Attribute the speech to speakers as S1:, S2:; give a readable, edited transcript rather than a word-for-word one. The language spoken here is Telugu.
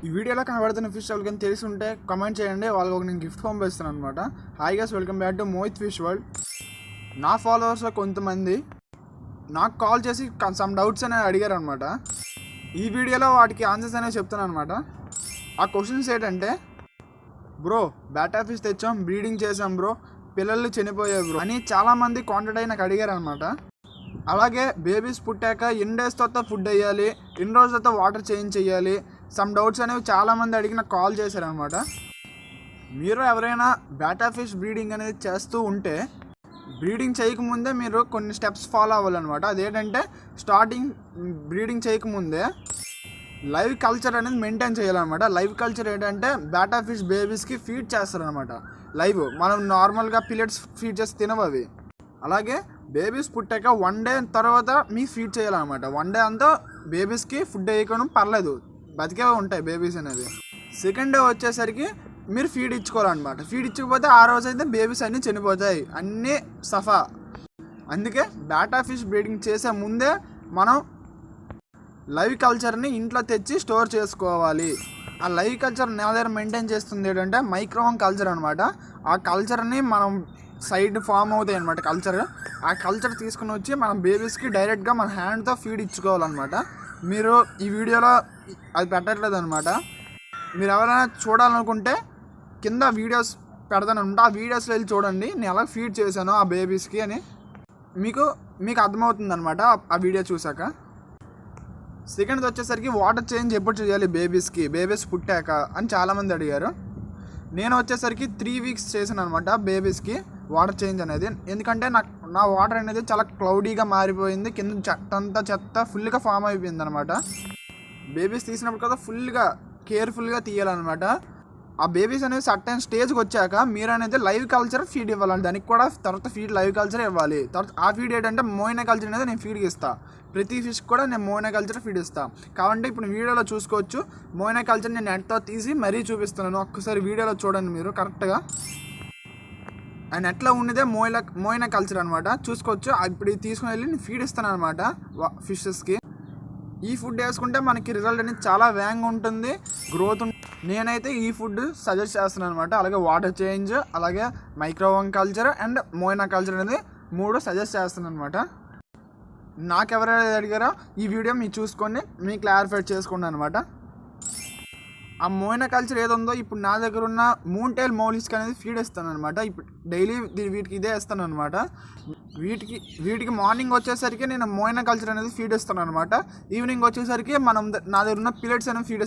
S1: ఈ వీడియోలో కనబడుతున్న ఫిష్ ఎవరికైనా తెలిసి ఉంటే కామెంట్ చేయండి, వాళ్ళకి ఒక నేను గిఫ్ట్ పంపిస్తాను అనమాట. Hi guys, welcome back to Mohit fish world. నా ఫాలోవర్స్లో కొంతమంది నాకు కాల్ చేసి సమ్ డౌట్స్ అనేవి అడిగారు అనమాట. ఈ వీడియోలో వాటికి ఆన్సర్స్ అనేవి చెప్తాను అనమాట. ఆ క్వశ్చన్స్ ఏంటంటే, బ్రో బ్యాటా ఫిష్ తెచ్చాం, బ్రీడింగ్ చేసాం బ్రో, పిల్లలు చనిపోయాయి బ్రో అని చాలామంది కాంటాక్ట్ అయ్యి నాకు అడిగారు అనమాట. అలాగే బేబీస్ పుట్టాక ఎన్ని డేస్ తర్వాత ఫుడ్ వేయాలి, ఎన్ని రోజుల తర్వాత వాటర్ చేంజ్ చేయాలి, సమ్ డౌట్స్ అనేవి చాలామంది అడిగి నాకు కాల్ చేశారనమాట. మీరు ఎవరైనా బ్యాటా ఫిష్ బ్రీడింగ్ అనేది చేస్తూ ఉంటే బ్రీడింగ్ చేయకముందే మీరు కొన్ని స్టెప్స్ ఫాలో అవ్వాలన్నమాట. అదేంటంటే స్టార్టింగ్ బ్రీడింగ్ చేయకముందే లైవ్ కల్చర్ అనేది మెయింటైన్ చేయాలన్నమాట. లైవ్ కల్చర్ ఏంటంటే బ్యాటా ఫిష్ బేబీస్కి ఫీడ్ చేస్తారనమాట. లైవ్ మనం నార్మల్గా పిల్లెట్స్ ఫీడ్ చేసి తినవు అవి. అలాగే బేబీస్ పుట్టాక 1 డే తర్వాత మీకు ఫీడ్ చేయాలన్నమాట. 1 డే అంతా బేబీస్కి ఫుడ్ వేయకుండా పర్లేదు, బతికే ఉంటాయి బేబీస్ అనేది. సెకండ్ డే వచ్చేసరికి మీరు ఫీడ్ ఇచ్చుకోవాలన్నమాట. ఫీడ్ ఇచ్చకపోతే ఆ రోజు అయితే బేబీస్ అన్నీ చనిపోతాయి, అన్నీ సఫా. అందుకే బ్యాటా ఫిష్ బ్రీడింగ్ చేసే ముందే మనం లైవ్ కల్చర్ని ఇంట్లో తెచ్చి స్టోర్ చేసుకోవాలి. ఆ లైవ్ కల్చర్ నా దగ్గర మెయింటైన్ చేస్తుంది ఏంటంటే మైక్రోవన్ కల్చర్ అనమాట. ఆ కల్చర్ని మనం సైడ్ ఫామ్ అవుతాయి అనమాట కల్చర్. ఆ కల్చర్ తీసుకుని వచ్చి మనం బేబీస్కి డైరెక్ట్గా మన హ్యాండ్తో ఫీడ్ ఇచ్చుకోవాలన్నమాట. మీరు ఈ వీడియోలో అది పెట్టట్లేదు అనమాట. మీరు ఎవరైనా చూడాలనుకుంటే కింద వీడియోస్ పెడతానంట, ఆ వీడియోస్లో వెళ్ళి చూడండి నేను ఎలా ఫీడ్ చేశాను ఆ బేబీస్కి అని మీకు అర్థమవుతుంది అనమాట ఆ వీడియో చూసాక. సెకండ్ వచ్చేసరికి వాటర్ చేంజ్ ఎప్పుడు చేయాలి బేబీస్ పుట్టాక అని చాలామంది అడిగారు. నేను వచ్చేసరికి 3 వీక్స్ చేశాను అనమాట బేబీస్కి వాటర్ చేంజ్ అనేది. ఎందుకంటే నా వాటర్ అనేది చాలా క్లౌడీగా మారిపోయింది, కింద చెత్త ఫుల్గా ఫామ్ అయిపోయింది అనమాట. బేబీస్ తీసినప్పుడు కదా ఫుల్గా కేర్ఫుల్గా తీయాలన్నమాట. ఆ బేబీస్ అనేది సర్టెన్ స్టేజ్కి వచ్చాక మీరు అనేది లైవ్ కల్చర్ ఫీడ్ ఇవ్వాలి. దానికి కూడా తర్వాత ఫీడ్ లైవ్ కల్చర్ ఇవ్వాలి. తర్వాత ఆ ఫీడ్ ఏంటంటే మోయినా కల్చర్ అనేది నేను ఫీడ్కి ఇస్తాను. ప్రతి ఫిష్ కూడా నేను మోయినా కల్చర్ ఫీడ్ ఇస్తాను. కాబట్టి ఇప్పుడు వీడియోలో చూసుకోవచ్చు, మోయినా కల్చర్ నేను నెట్తో తీసి మరీ చూపిస్తున్నాను. ఒక్కసారి వీడియోలో చూడండి మీరు కరెక్ట్గా. ఆ నెట్లో ఉన్నదే మోయినా కల్చర్ అనమాట, చూసుకోవచ్చు. ఇప్పుడు తీసుకుని వెళ్ళి నేను ఫీడ్ ఇస్తాను అనమాట ఫిషెస్కి. ఈ ఫుడ్ వేసుకుంటే మనకి రిజల్ట్ అనేది చాలా వేగంగా ఉంటుంది, గ్రోత్ నేనైతే ఈ ఫుడ్ సజెస్ట్ చేస్తున్నాను అనమాట. అలాగే వాటర్ చేంజ్, అలాగే మైక్రోవన్ కల్చర్ అండ్ మోయినా కల్చర్ అనేది 3 సజెస్ట్ చేస్తున్నాను అనమాట. నాకెవరైనా అడిగారో ఈ వీడియో మీరు చూసుకొని మీకు క్లారిఫై చేసుకోండి అనమాట. ఆ మోయినా కల్చర్ ఏదో ఉందో ఇప్పుడు నా దగ్గర ఉన్న మూన్ టైల్ మౌలిస్కి అనేది ఫీడ్ ఇస్తాను అనమాట. ఇప్పుడు డైలీ వీటికి ఇదే ఇస్తాను అనమాట. వీటికి మార్నింగ్ వచ్చేసరికి నేను మోయినా కల్చర్ అనేది ఫీడ్ ఇస్తాను అనమాట. ఈవినింగ్ వచ్చేసరికి నా దగ్గర ఉన్న పిల్లెట్స్ అనేవి ఫీడ్ ఇస్తాను.